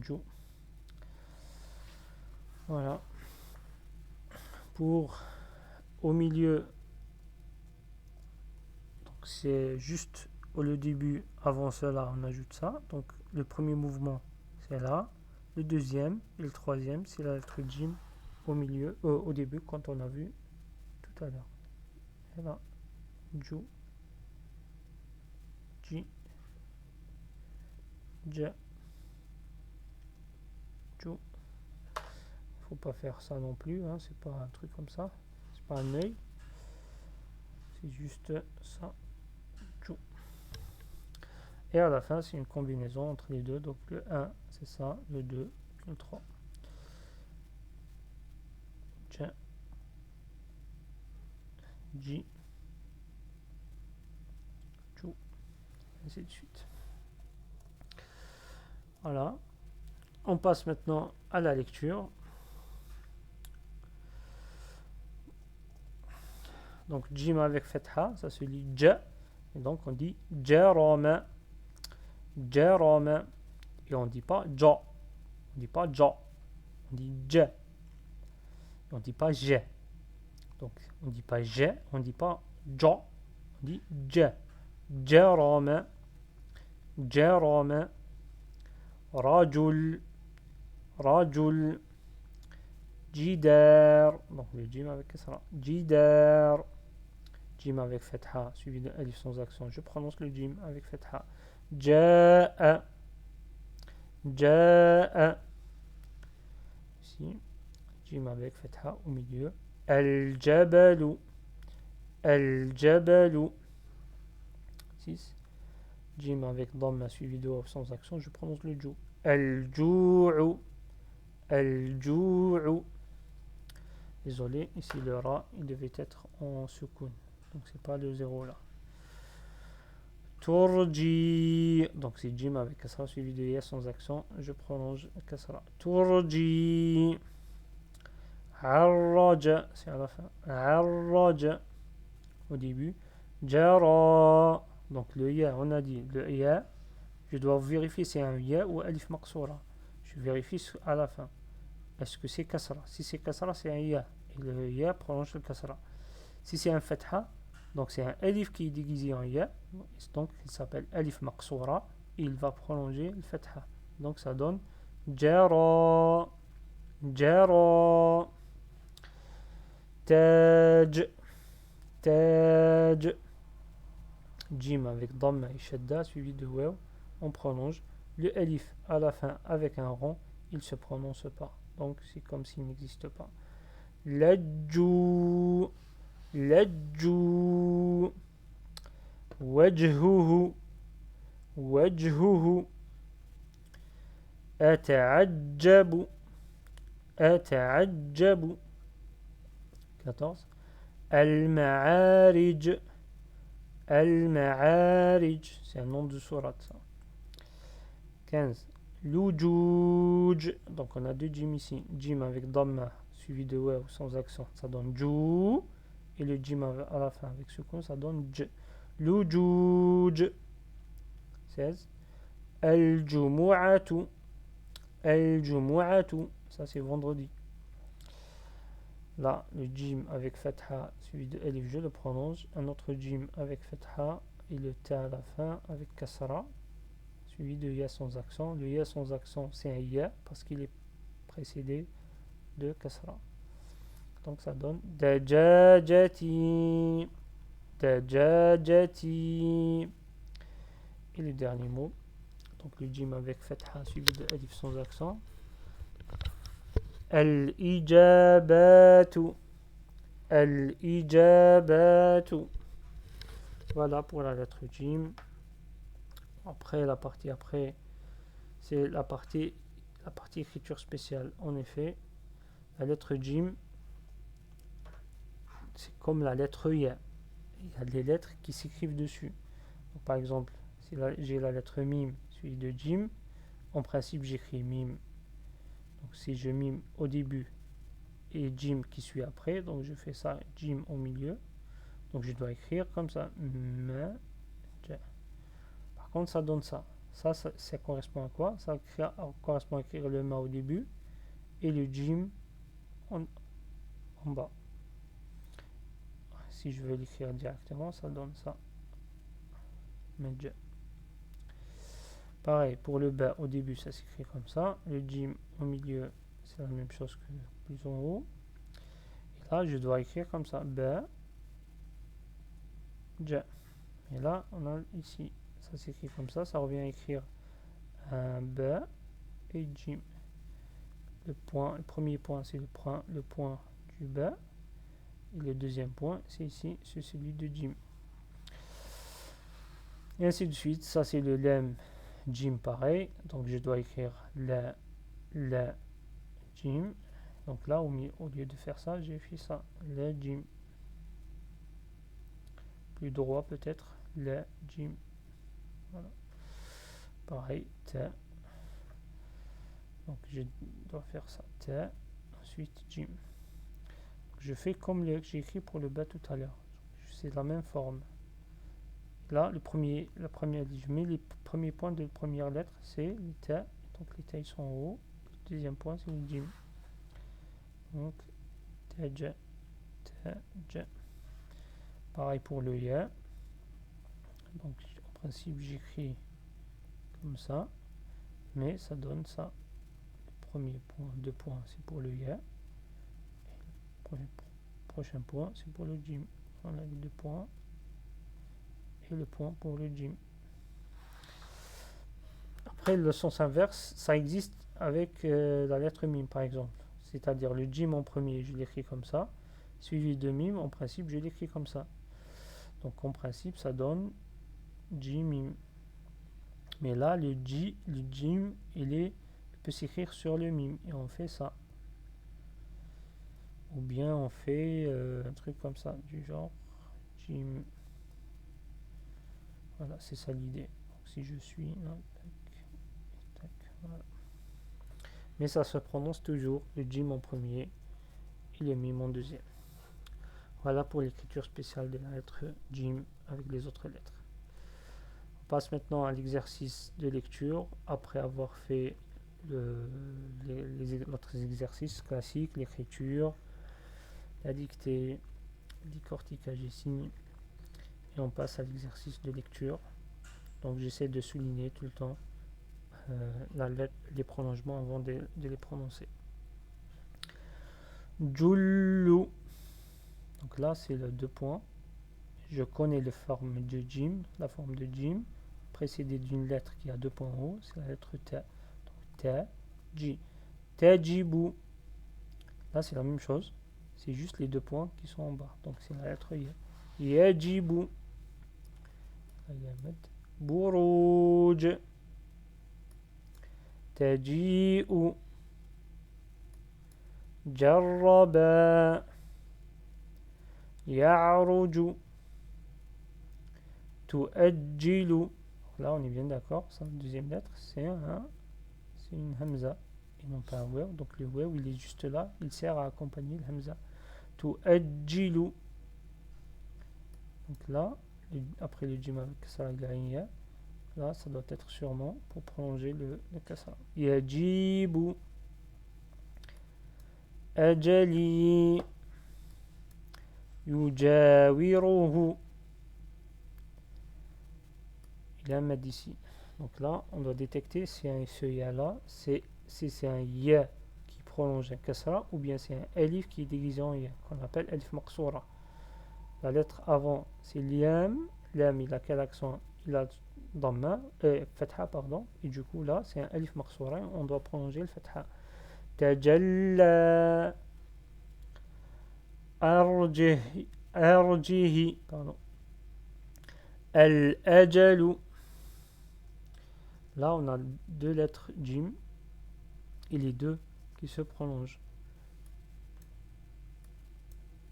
Ju. Voilà. Pour au milieu, donc c'est juste au début, avant cela on ajoute ça. Donc le premier mouvement c'est là, le deuxième et le troisième c'est la lettre jim au milieu, au début quand on a vu tout à l'heure. Et là, ju, ji, ja, ju. Faut pas faire ça non plus, hein, c'est pas un truc comme ça, c'est pas un œil, c'est juste ça, ju. Et à la fin c'est une combinaison entre les deux, donc le 1 c'est ça, le 2 puis le 3. Ja, ji, ju, ainsi de suite. Voilà. On passe maintenant à la lecture. Donc, jim avec fatha, ça se lit ja. Et donc, on dit jarama. Jarama. Et on ne dit pas ja. On ne dit pas ja. On dit ja. On ne dit pas je. Donc, on ne dit pas je. On ne dit pas ja. On dit ja. Jarama. Jarama. Rajul. Rajul. Jidar. Donc, le jim avec kasra. Jidar. Jim avec fatha, suivi de alif sans accent. Je prononce le jim avec fatha. Ja'a. Ja'a. Ici, jim avec fatha au milieu. Al-jabalu. Al-jabalu. 6. Jim avec dhamma suivi de ouf sans accent. Je prononce le jou. Al-jou'u. Al-jou'u. Désolé, ici le ra, il devait être en soukoun. Donc c'est pas le 0 là. Turji. Donc c'est jim avec kasra suivi de ya sans accent. Je prononce kasra. Turji. Arraja. C'est à la fin. Arraja. Au début. Jara. Donc le ya, on a dit le ya. Je dois vérifier si c'est un ya ou alif maqsoura. Je vérifie à la fin. Est-ce que c'est kasra? Si c'est kasra, c'est un ya. Et le ya prononce le kasra. Si c'est un fatha, donc c'est un alif qui est déguisé en ya, donc il s'appelle alif maqsoura, et il va prolonger le fatha. Donc ça donne jara, jara, taj, taj, jim avec dhamma et shadda suivi de waw, on prolonge. Le alif à la fin avec un rond, il ne se prononce pas. Donc c'est comme s'il n'existe pas. Lajju. لجوا وجهه وجهه أتعجب أتعجب 14 المعارج المعارج c'est un nom de sourate ça. 15 لجوج donc on a deux jim ici jim avec dhamma suivi de waw sans accent ça donne jou. Et le jim à la fin avec sukun, ça donne j. Lujuj. 16. Al-jumu'atu. Al-jumu'atu. Ça, c'est vendredi. Là, le jim avec fatha suivi de alif, je le prononce. Un autre jim avec fatha et le ta à la fin avec kasra suivi de ya sans accent. Le ya sans accent, c'est un ya parce qu'il est précédé de kasra. Donc ça donne dajajati, dajajati. Et le dernier mot, donc le jim avec fatha suivi de alif sans accent. Al-ijabatu, al-ijabatu. Voilà pour la lettre jim. Après, la partie après, c'est la partie écriture spéciale. En effet, la lettre jim, c'est comme la lettre ya. Il y a des lettres qui s'écrivent dessus. Donc, par exemple, si j'ai la lettre mim suivie de jim, en principe j'écris mim. Donc si je mime au début et jim qui suit après, donc je fais ça, jim au milieu. Donc je dois écrire comme ça. Par contre, ça donne ça. Ça correspond à quoi? Ça correspond à écrire le ma au début et le jim en bas. Si je veux l'écrire directement, ça donne ça. Medja. Pareil, pour le ba au début, ça s'écrit comme ça. Le jim au milieu, c'est la même chose que plus en haut. Et là, je dois écrire comme ça. Ba, ja. Et là, on a ici, ça s'écrit comme ça. Ça revient à écrire un ba et jim. Le premier point, c'est le point du ba. Et le deuxième point, c'est ici, c'est celui de jim. Et ainsi de suite. Ça, c'est le lem jim pareil. Donc, je dois écrire la jim. Donc là, au lieu de faire ça, j'ai fait ça. La jim. Plus droit peut-être. La jim. Voilà. Pareil. Ta. Donc je dois faire ça, ta, ensuite jim. Je fais comme j'ai écrit pour le bas tout à l'heure. C'est la même forme. Là, la première, je mets les premiers points de la première lettre, c'est le ta. Donc les ta ils sont en haut. Le deuxième point, c'est le jim. Donc ta, ja. Pareil pour le ya. Donc en principe, j'écris comme ça. Mais ça donne ça. Le premier point, 2 points, c'est pour le ya. Et le prochain point, c'est pour le jim. On a les 2 points. Et le point pour le jim. Après, le sens inverse, ça existe avec la lettre mime, par exemple. C'est-à-dire le jim en premier, je l'écris comme ça. Suivi de mime, en principe, je l'écris comme ça. Donc, en principe, ça donne jim mime. Mais là, le jim, il peut s'écrire sur le mime. Et on fait ça. Ou bien on fait un truc comme ça, du genre jim. Voilà, c'est ça l'idée. Si je suis là, tac, tac, voilà. Mais ça se prononce toujours le jim en premier et le mime en deuxième. Voilà pour l'écriture spéciale de la lettre jim avec les autres lettres. On passe maintenant à l'exercice de lecture après avoir fait les autres exercices classiques, l'écriture, la dictée, le décortiquage et signes. Et on passe à l'exercice de lecture. Donc j'essaie de souligner tout le temps les prolongements avant de les prononcer. Jullu. Donc là c'est le 2 points. Je connais la forme de jim, précédée d'une lettre qui a 2 points en haut, c'est la lettre ta. Donc ta, ji. Tajibu. Là c'est la même chose, c'est juste les 2 points qui sont en bas. Donc c'est la lettre ya. Yajibu. Buruj. Taji'u. Jarraba. Ya'ruju. Tu'ajjilu. Là on est bien d'accord, la deuxième lettre c'est une hamza et non pas un waw. Donc le waw il est juste là, il sert à accompagner le hamza. Tu'ajjilu. Donc là, après le jim avec kasra gaïya, là ça doit être sûrement pour prolonger le kasra. Yajibu. Ajali. Yujawiruhu. Il y a un mad ici. Donc là, on doit détecter si ce ya là, si c'est un ya qui prolonge un kasra ou bien c'est un alif qui est déguisé en ya, qu'on appelle alif maqsoura. La lettre avant, c'est liam. Liam, il a quel accent? Il a dhamma, fatha, pardon. Et du coup, là, c'est un alif maqsoura. On doit prolonger le fatha. Tajalla. Arjihi. Pardon. Al-ajalu. Là, on a 2 lettres jim et les 2 qui se prolongent.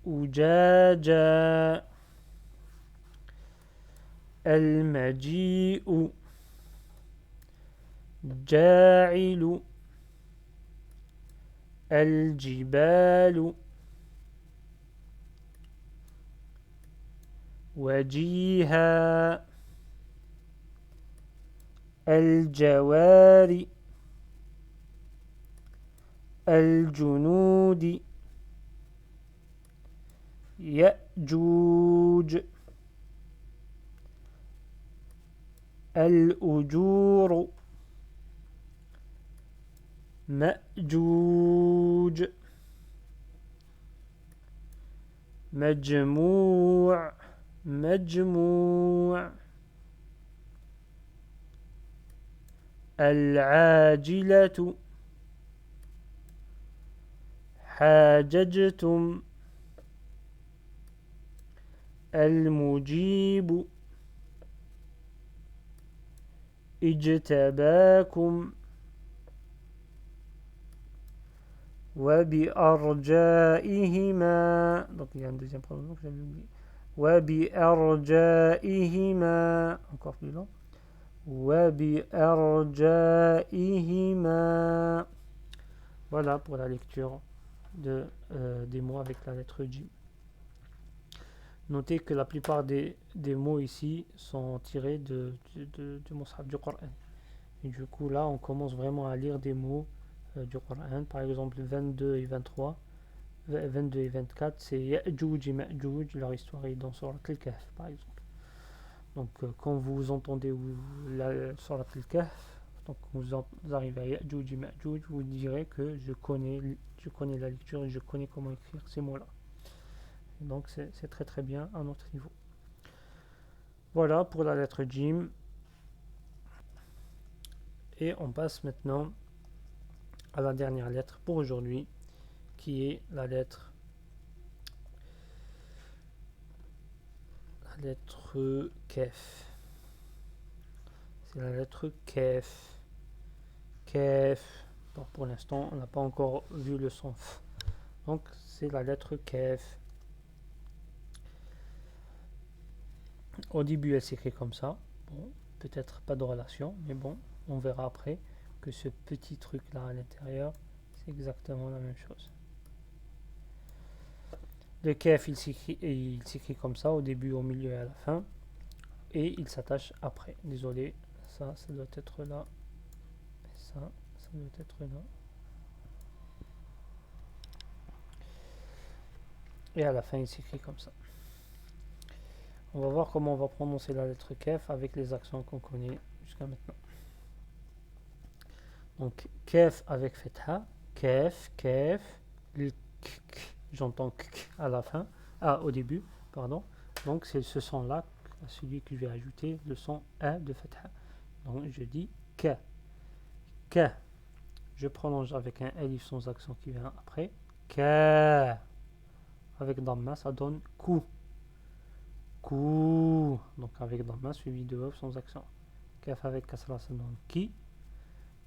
Ujaja. Al-maji'u. Ja'ilu. Al-jibalu. Wajiha. Al-jawari. Al-junudi. Ya'juj. Al-ujuru. Ma'juj. Majmu'. Majmu'. Al-ajilatu. Hajajtum. Al-mujibu. Ijtabakum. وبأرجائهما. Donc il y a un deuxième pronom que j'avais oublié. وبأرجائهما. Encore plus long. وبأرجائهما. Voilà pour la lecture des mots avec la lettre J. Notez que la plupart des mots ici sont tirés du Mus'haf du Coran. Et du coup, là, on commence vraiment à lire des mots du Coran. Par exemple, 22 et 23, 22 et 24, c'est Ya'juj et Ma'juj, leur histoire est dans Surat Al-Kahf, par exemple. Donc, quand vous entendez la Surat Al-Kahf, donc vous arrivez à Ya'juj et Ma'juj, vous direz que je connais la lecture et je connais comment écrire ces mots-là. Donc, c'est très très bien à notre niveau. Voilà pour la lettre Jim. Et on passe maintenant à la dernière lettre pour aujourd'hui, qui est la lettre Kef. C'est la lettre Kef. Kef. Bon, pour l'instant, on n'a pas encore vu le son F. Donc, c'est la lettre Kef. Au début, elle s'écrit comme ça. Bon, peut-être pas de relation, mais bon, on verra après que ce petit truc-là à l'intérieur, c'est exactement la même chose. Le Kef, il s'écrit comme ça, au début, au milieu et à la fin. Et il s'attache après. Désolé, ça doit être là. Ça doit être là. Et à la fin, il s'écrit comme ça. On va voir comment on va prononcer la lettre Kef avec les accents qu'on connaît jusqu'à maintenant. Donc, Kef avec Fetha. Kef, Kef. J'entends K à la fin. Ah, au début, pardon. Donc, c'est ce son-là, celui que je vais ajouter, le son A de Fetha. Donc, je dis K. K. Je prolonge avec un Elif sans accent qui vient après. K. Avec Dhamma, ça donne Kou. Kou. Donc avec Dhamma suivi de Waw sans accent. Kaf avec Kasra, ça donne Ki.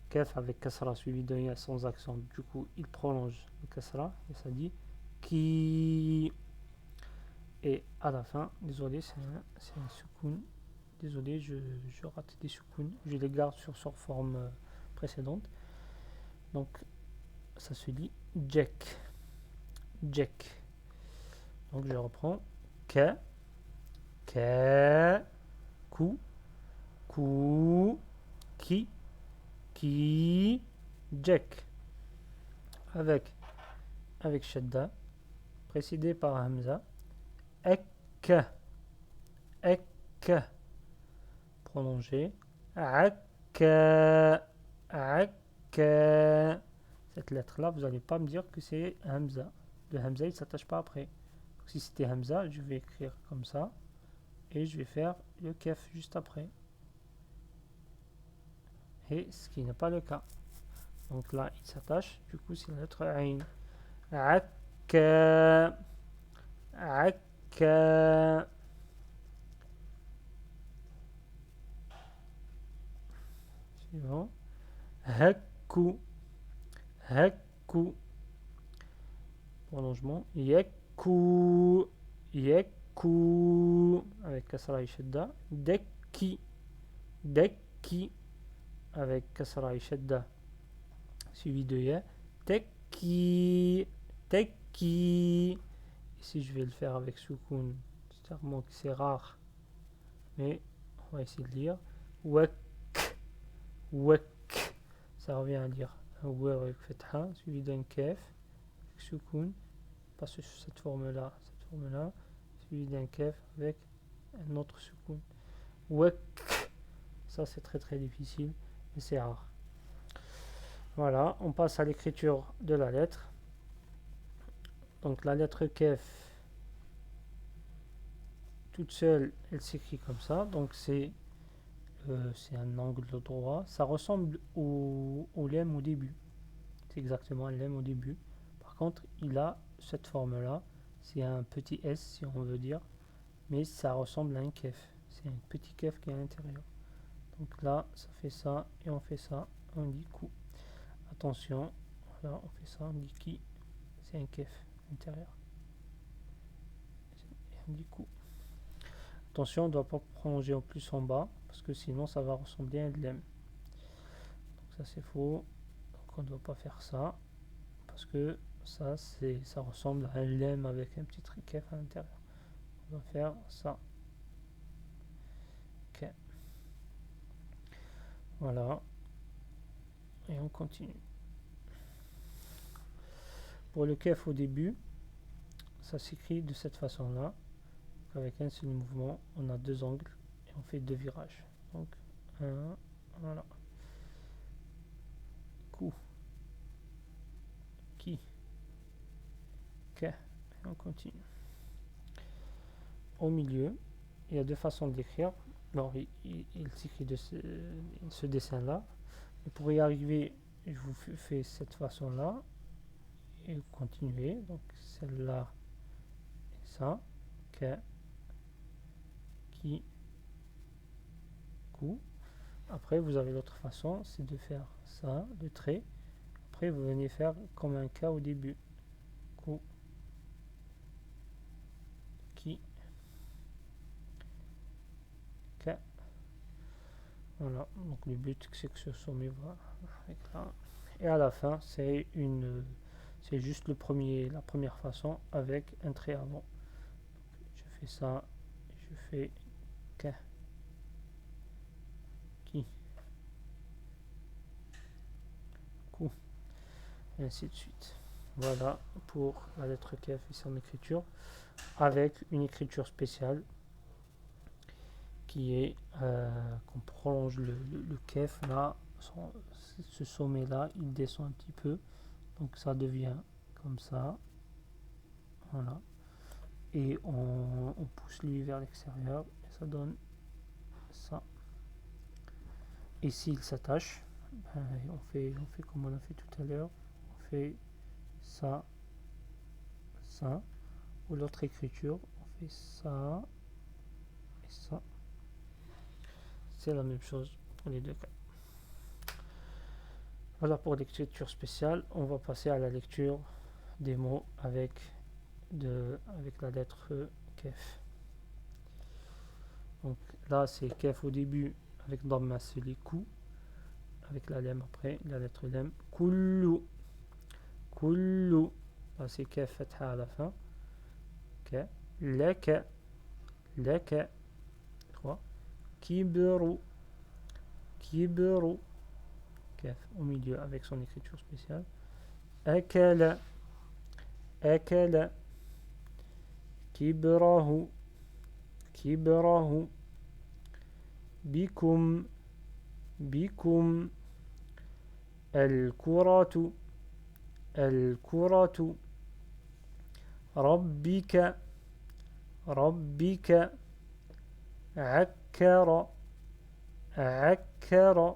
Kaf avec Kasra suivi de Ya sans accent. Du coup, il prolonge le Kasra et ça dit Ki. Et à la fin, désolé, c'est un soukoun. Désolé, je rate des soukouns. Je les garde sur leur forme précédente. Donc, ça se dit Jack. Jack. Donc, je reprends. Ka. Ka. Ku. Ku. Ki. Jack. Avec Shadda. Précédé par Hamza. Ek. Ek. Prolongé. Ak. Ak. Cette lettre-là, vous n'allez pas me dire que c'est Hamza. Le Hamza, il ne s'attache pas après. Donc, si c'était Hamza, je vais écrire comme ça. Et je vais faire le kef juste après. Et ce qui n'est pas le cas. Donc là, il s'attache. Du coup, c'est la lettre Ain. Akka. Akka. Suivant. Hakku. Hakku. Prolongement. Yakku. Yakku. Avec Kasra et Shadda. Dekki. Dekki. Avec Kasra et Shadda. Suivi de Ya. Tekki. Tekki. Ici, je vais le faire avec Soukoun. C'est rare. Mais on va essayer de lire. Wek. Wek. Ça revient à lire un Oué avec Fetha, suivi d'un Kef. Avec Soukoun. Pas cette forme-là. Suivi d'un Kef avec un autre Soukoun. Wek. Ça, c'est très très difficile. Mais c'est rare. Voilà, on passe à l'écriture de la lettre. Donc la lettre Kef, toute seule, elle s'écrit comme ça. Donc c'est un angle droit. Ça ressemble au lemme au début. C'est exactement un lemme au début. Par contre, il a cette forme-là. C'est un petit S, si on veut dire. Mais ça ressemble à un kef. C'est un petit kef qui est à l'intérieur. Donc là, ça fait ça et on fait ça. On dit coup. Attention, là on fait ça, on dit qui. C'est un kef intérieur. Et on dit coup. Attention, on ne doit pas prolonger en plus en bas, parce que sinon ça va ressembler à un lemme. Donc ça c'est faux. Donc on ne doit pas faire ça. parce que ça ressemble à un lemme avec un petit kef à l'intérieur. On va faire ça. Ok. Voilà. Et on continue. Pour le kef au début, ça s'écrit de cette façon-là. Avec un seul mouvement, on a deux angles et on fait deux virages. Donc, un, voilà. Coup. Qui. Que. Et on continue. Au milieu, il y a deux façons d'écrire. Bon, il s'écrit de ce dessin-là. Et pour y arriver, je vous fais cette façon-là. Et continuer. Donc, celle-là et ça. Que. Qui. Coup. Après, vous avez l'autre façon, c'est de faire ça, le trait. Après, vous venez faire comme un K au début. Coup. Qui. K. Voilà, donc le but c'est que ce sommet va avec là. Et à la fin, c'est juste la première façon avec un trait avant. Donc, je fais ça, je fais K, qui, coup, et ainsi de suite. Voilà pour la lettre Kef ici en écriture, avec une écriture spéciale qui est qu'on prolonge le Kef là, ce sommet là, il descend un petit peu, donc ça devient comme ça, voilà, et on pousse lui vers l'extérieur et ça donne ça. Et s'il s'attache, ben, on fait comme on a fait tout à l'heure, on fait ça, ça, ou l'autre écriture, on fait ça et ça. C'est la même chose pour les deux cas. Voilà pour l'écriture spéciale. On va passer à la lecture des mots avec la lettre Kef. Donc là c'est Kef au début avec Dhamma, c'est les coups, avec la lemme après, la lettre lemme. Kullu, kullu, là c'est Kef fatha à la fin. Okay. Laka, laka, 3. Kibru, kibru, Kef au milieu avec son écriture spéciale. Akala, akala, kibrahu, kibrahu, bikum, bikum, الكرة الكرة ربك ربك عكر عكر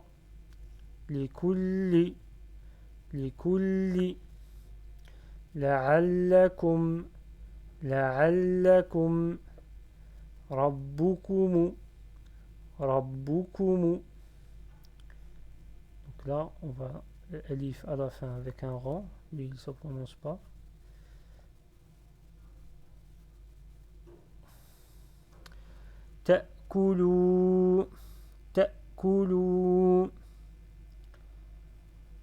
لكل لكل لعلكم لعلكم ربكم ربكم. Donc là on va l'alif à la fin avec un rang, lui il ne se prononce pas. تأكلوا تأكلوا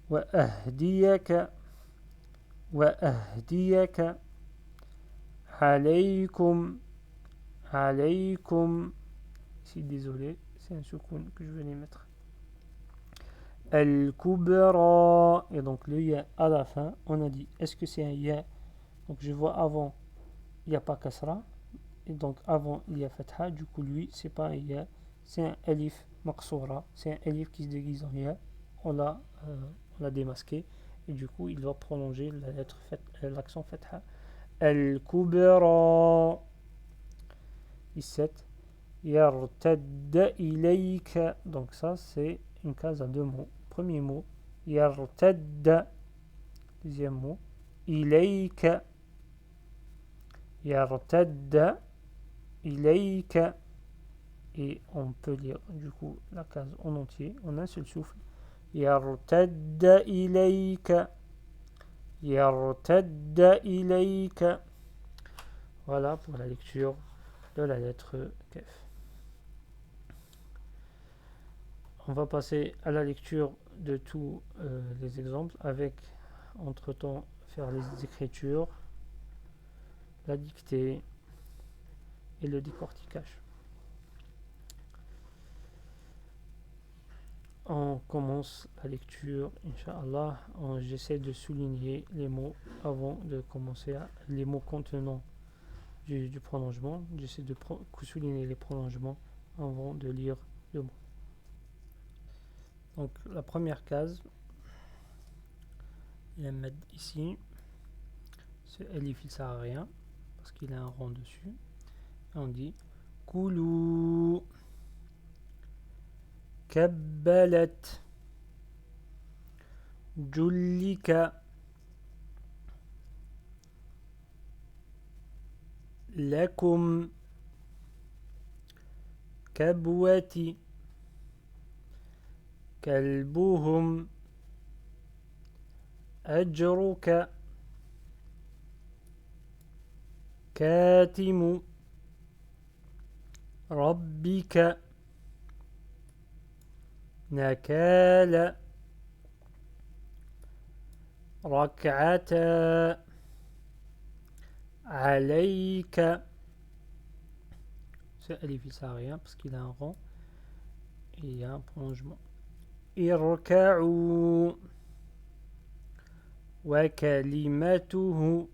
وأهديك وأهديك عليكم عليكم. Ici désolé, c'est un soukoun que je venais mettre. Al-Kubra, et donc le ya à la fin, on a dit est-ce que c'est un ya? Donc je vois avant il n'y a pas kasra, et donc avant il y a fatha, du coup lui c'est pas un ya, c'est un alif maqsoura, c'est un alif qui se déguise en ya, on l'a démasqué et du coup il va prolonger la lettre l'accent fatha. Al-Kubra 17. Yartadda ilayka, donc ça c'est une case à deux mots. Premier mot yartadda, deuxième mot ilayka, yartadda ilayka, et on peut lire du coup la case en entier en un seul souffle. Yartadda ilayka, yartadda ilayka. Voilà pour la lecture de la lettre Kef. On va passer à la lecture de tous les exemples avec entre temps faire les écritures, la dictée et le décortiquage. On commence la lecture, Inch'Allah. J'essaie de souligner les mots avant de commencer, les mots contenant du prolongement. J'essaie de souligner les prolongements avant de lire le mot. Donc la première case, il y a un med ici. Ce alif il sert à rien parce qu'il a un rond dessus. Et on dit Koulou Kabbalat Jullika Lakum Kabwati Kalbuhum Ajruka Katimu Rabbika Nakala Rak'ata Alayka. Ce alif il sert à rien parce qu'il a un rond et il y a un prolongement. Irka'u wa kalimatuhu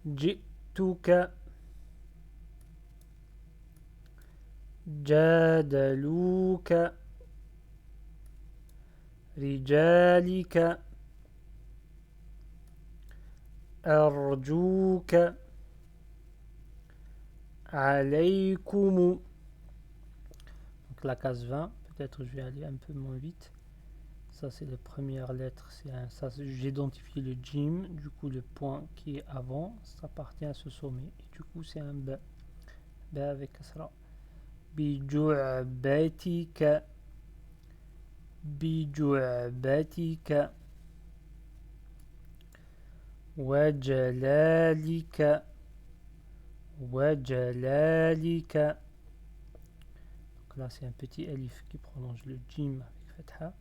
Ji'tuka Jadaluka Rijalika Arjuka Alaykumu. Donc la case 20, peut-être je vais aller un peu moins vite. Ça c'est la première lettre, ça j'identifie le jim, du coup le point qui est avant, ça appartient à ce sommet, et du coup c'est un ba, ba avec kasra. Biju'batika Biju'batika Wajalalika Wajalalika. Donc là c'est un petit alif qui prolonge le jim avec fatha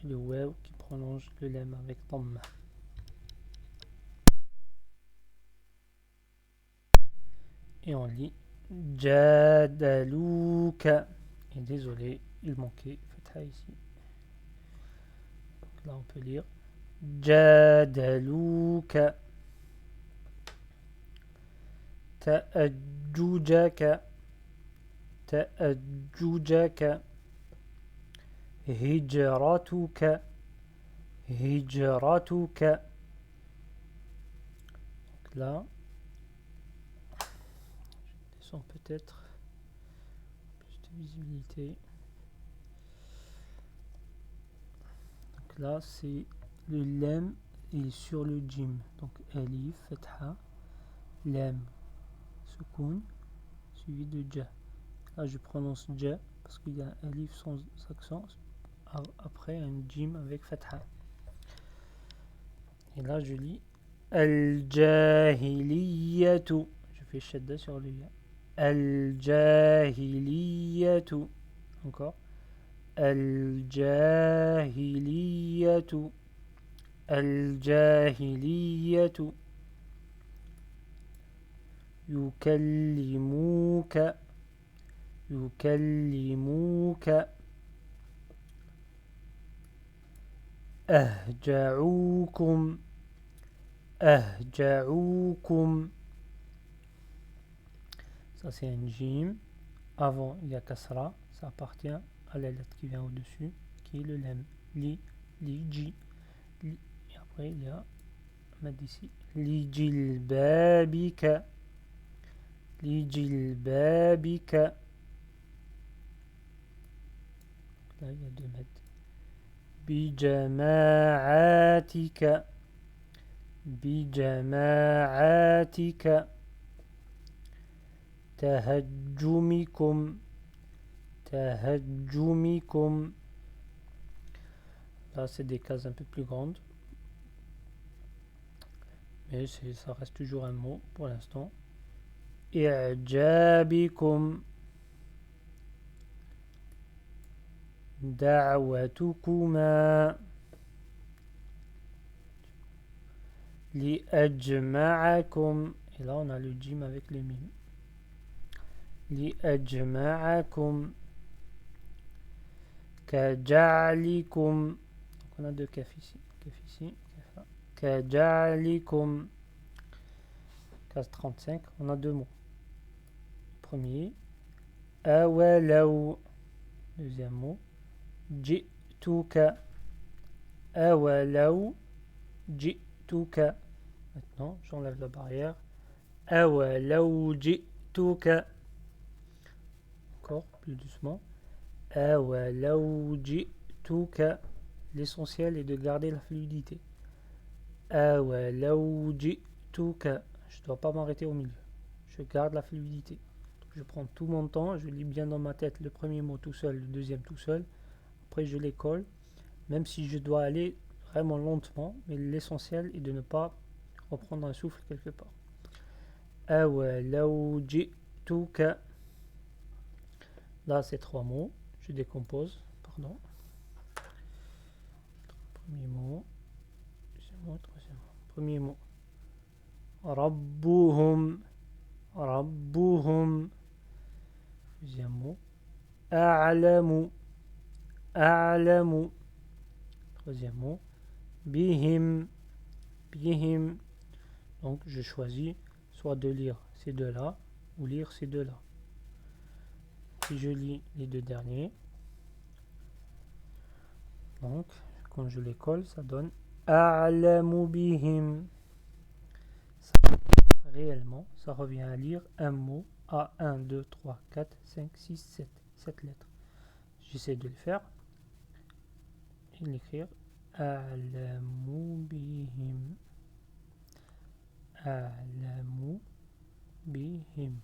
et le waw qui prolonge le lam avec dhamma. Et on lit Jadaluka. Et désolé, il manquait fatha ici. Donc là on peut lire Jadaluka Ta'ajjujaka Ta'ajjujaka Hijratuka Hijratuka. Donc là, je descends peut-être plus de visibilité. Donc là, c'est le lam est sur le jim. Donc alif, fatha, lam, sukoun, suivi de ja. Là, je prononce ja parce qu'il y a un alif sans accent. Après, un jim avec fatha. Et là, je lis Al-Jahiliyatu. Je fais shadda sur le ya. Al-Jahiliyatu. Encore. Al-Jahiliyatu. Al-Jahiliyatu. Yukallimuka. Yukallimuka. Ahja'ukum. Ahja'ukum. Ça c'est un jim. Avant il y a kasra. Ça appartient à la lettre qui vient au-dessus, qui est le lam. Li, li, ji. Li. Et après il y a mad ici. Li jilbabika. Li jilbabika. Là il y a deux mad. Bijama'atika. Bijama'atika. Tahajjumikum. Tahajjumikum. Là c'est des cases un peu plus grandes, mais ça reste toujours un mot pour l'instant. I'jabikum. Da'watukuma. لأجمعكم. Et là, on a le jim avec le mim. لأجمعكم كجعلكم. Donc, on a deux kaf ici. Kaf ici. كجعلكم. Case 35. On a deux mots. Premier. أولو. Deuxième mot. جئتك. أولو جئتك. Maintenant, j'enlève la barrière. أولو جئتك. Encore plus doucement. أولو جئتك. L'essentiel est de garder la fluidité. أولو جئتك. Je ne dois pas m'arrêter au milieu. Je garde la fluidité. Donc, je prends tout mon temps, je lis bien dans ma tête le premier mot tout seul, le deuxième tout seul. Après, je les colle. Même si je dois aller vraiment lentement, mais l'essentiel est de ne pas reprendre un souffle quelque part. أولو جئتك. Là, c'est trois mots. Je décompose. Pardon. Premier mot. Deuxième mot. Troisième mot. Premier mot. ربهم. ربهم. Deuxième mot. أعلم. أعلم. Troisième mot. بهم. بهم. Donc, je choisis soit de lire ces deux-là ou lire ces deux-là. Si je lis les deux derniers, donc quand je les colle, ça donne أعلم بهم. Réellement, ça revient à lire un mot à 1, 2, 3, 4, 5, 6, 7. 7 lettres. J'essaie de le faire et l'écrire. أعلم بهم. أعلم بهم.